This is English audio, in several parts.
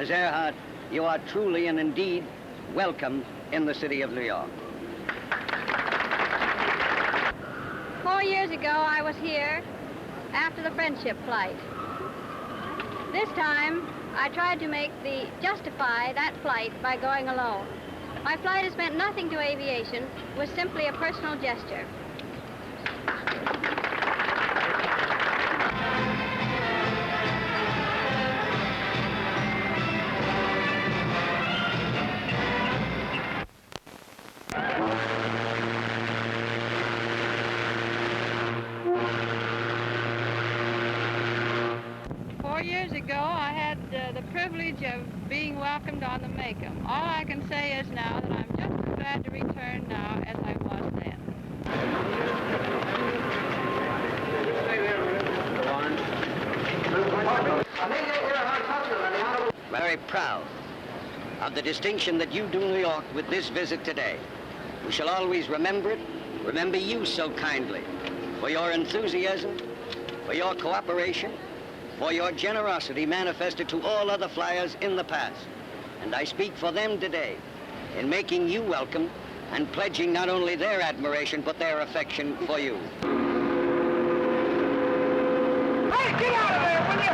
Ms. Earhart, you are truly and indeed welcome in the city of New York. 4 years ago, I was here after the Friendship flight. This time, I tried to justify that flight by going alone. My flight has meant nothing to aviation, it was simply a personal gesture. Years ago, I had the privilege of being welcomed on the Maycomb. All I can say is now that I'm just as glad to return now as I was then. Very proud of the distinction that you do New York with this visit today. We shall always remember it, remember you so kindly, for your enthusiasm, for your cooperation, for your generosity manifested to all other flyers in the past. And I speak for them today in making you welcome and pledging not only their admiration, but their affection for you. Hey, get out of there, will you?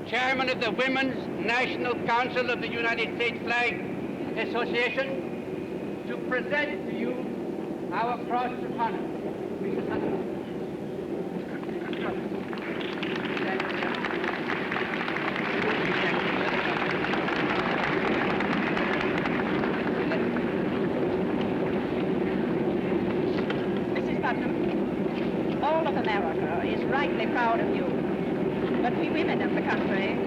Chairman of the Women's National Council of the United States Flag Association, to present to you our cross of honor. Mrs. Hudson. women of the country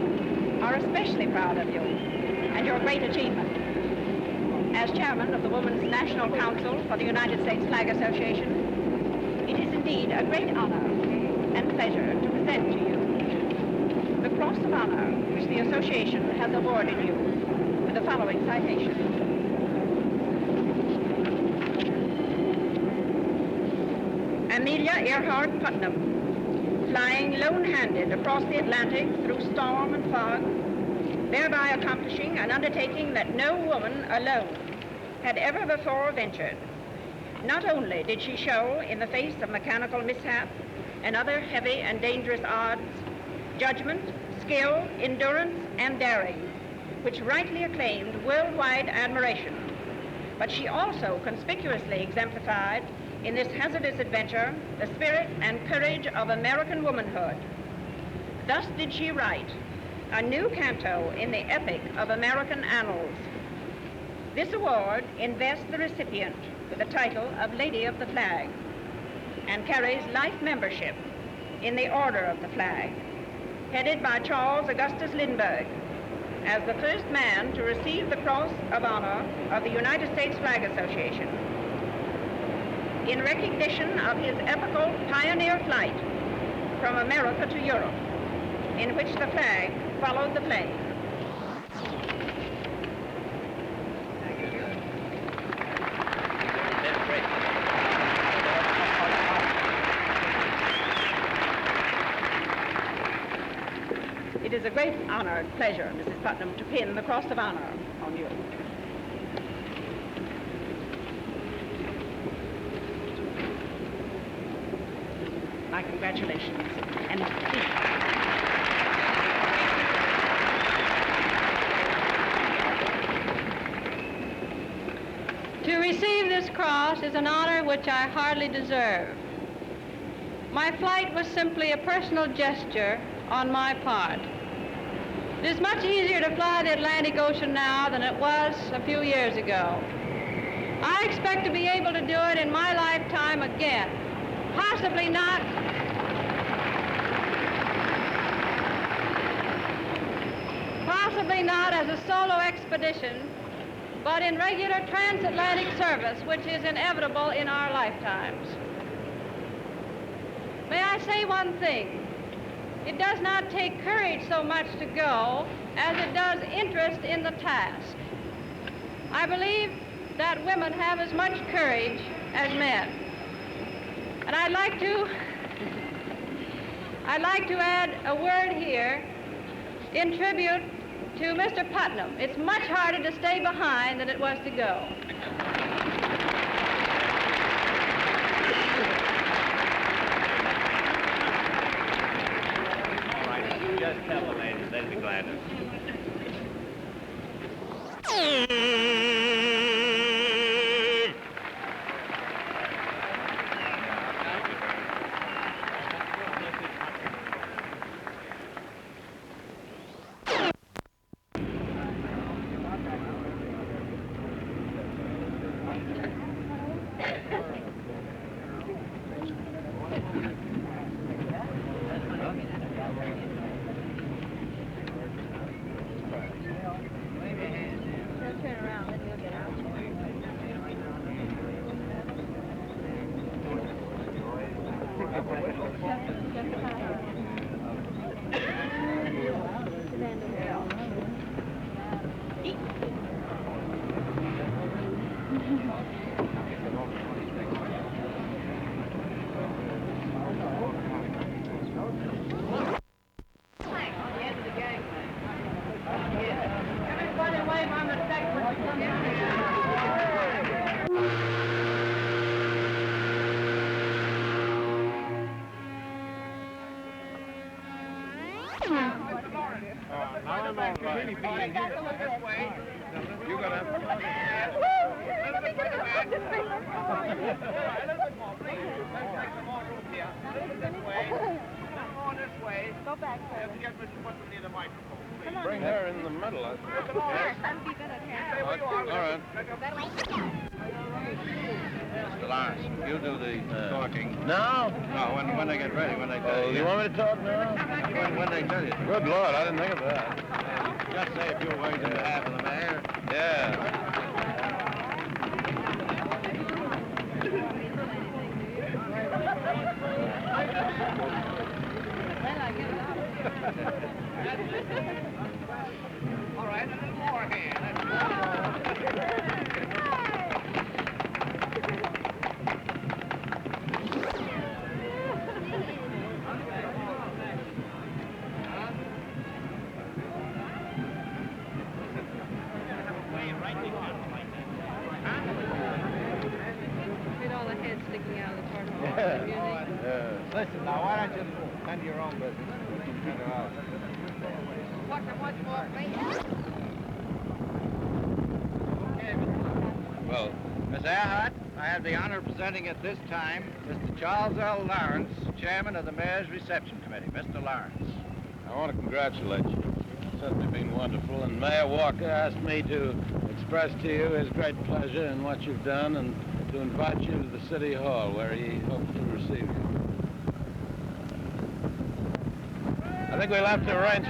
are especially proud of you and your great achievement. As chairman of the Women's National Council for the United States Flag Association, it is indeed a great honor and pleasure to present to you the Cross of Honor which the association has awarded you with the following citation. Amelia Earhart Putnam, flying lone-handed across the Atlantic through storm and fog, thereby accomplishing an undertaking that no woman alone had ever before ventured. Not only did she show, in the face of mechanical mishap and other heavy and dangerous odds, judgment, skill, endurance, and daring, which rightly acclaimed worldwide admiration, but she also conspicuously exemplified in this hazardous adventure the spirit and courage of American womanhood. Thus did she write a new canto in the epic of American annals. This award invests the recipient with the title of Lady of the Flag and carries life membership in the Order of the Flag, headed by Charles Augustus Lindbergh as the first man to receive the Cross of Honor of the United States Flag Association. In recognition of his epical pioneer flight from America to Europe, in which the flag followed the flame. It is a great honor and pleasure, Mrs. Putnam, to pin the Cross of Honor on you. My congratulations, and To receive this cross is an honor which I hardly deserve. My flight was simply a personal gesture on my part. It is much easier to fly the Atlantic Ocean now than it was a few years ago. I expect to be able to do it in my lifetime again. Possibly not as a solo expedition, but in regular transatlantic service, which is inevitable in our lifetimes. May I say one thing? It does not take courage so much to go as it does interest in the task. I believe that women have as much courage as men. And I'd like to add a word here in tribute to Mr. Putnam. It's much harder to stay behind than it was to go. All right, just tell the ladies, they'll be glad to. Bring her in the middle. All right. Mr. Lawrence, you do the talking. No? No, when they get ready, when they tell you. You want me to talk now? When they tell you. Good Lord, I didn't think of that. Just say a few words in behalf of the mayor. Yeah. All right, a little more here. Look at all the heads sticking out of the porthole. Listen, now, why don't you tend to your own business? Well, Miss Earhart, I have the honor of presenting at this time Mr. Charles L. Lawrence, Chairman of the Mayor's Reception Committee. Mr. Lawrence. I want to congratulate you. It's certainly been wonderful. And Mayor Walker asked me to express to you his great pleasure in what you've done and to invite you to the City Hall where he hopes to receive you. I think we'll have to arrange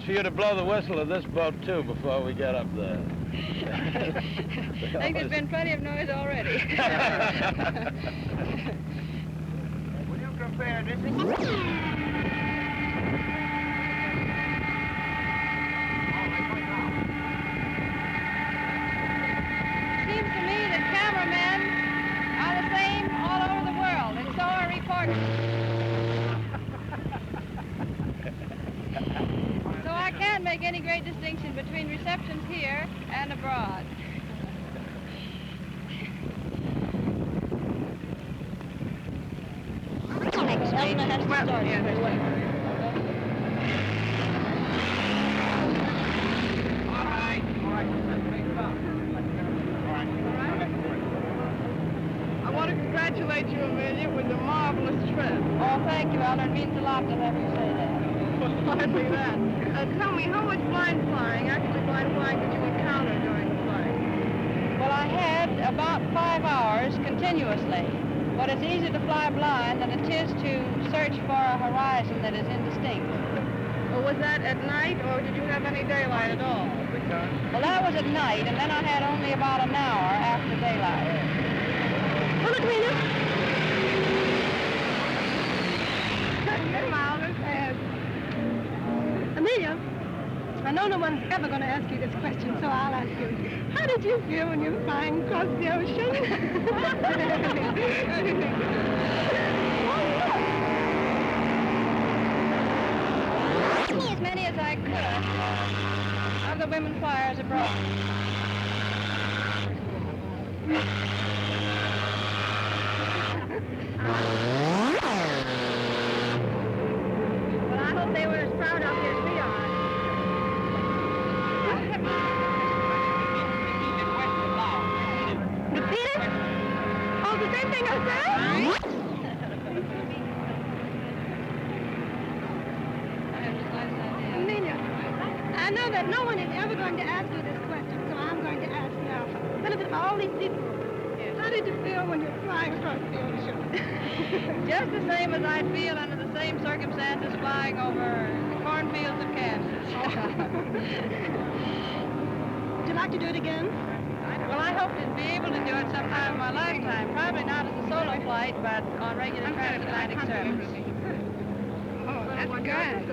for you to blow the whistle of this boat too before we get up there. I think there's been plenty of noise already. Will you compare this? Seems to me that cameramen are the same all over the world, and so are reporters. So I can't make any great distinction between receptions here and abroad. I want to congratulate you, Amelia, with the marvelous trip. Oh, thank you, Ellen. It means a lot to have you say that. Hardly that. Tell me, how much blind flying, actually blind flying, did you encounter during the flight? Well, I had about 5 hours continuously, but it's easier to fly blind than it is to search for a horizon that is indistinct. Or was that at night, or did you have any daylight at all? Well, that was at night, and then I had only about an hour after daylight. Oh, look, Amelia! You're mild as head. Amelia, I know no one's ever going to ask you this question, so I'll ask you. How did you feel when you were flying across the ocean? As many as I could of the women flyers abroad. Well, I hope they were as proud of you as we are. Repeat it? Oh, the same thing I said? Amelia, I know that no one is ever going to ask you this question, so I'm going to ask now. For the benefit of all these people, how did you feel when you were flying across the ocean? Just the same as I'd feel under the same circumstances flying over the cornfields of Kansas. Would you like to do it again? Well, I hope to be able to do it sometime in my lifetime. Probably not as a solo flight, but on regular transatlantic service. Oh, that's good.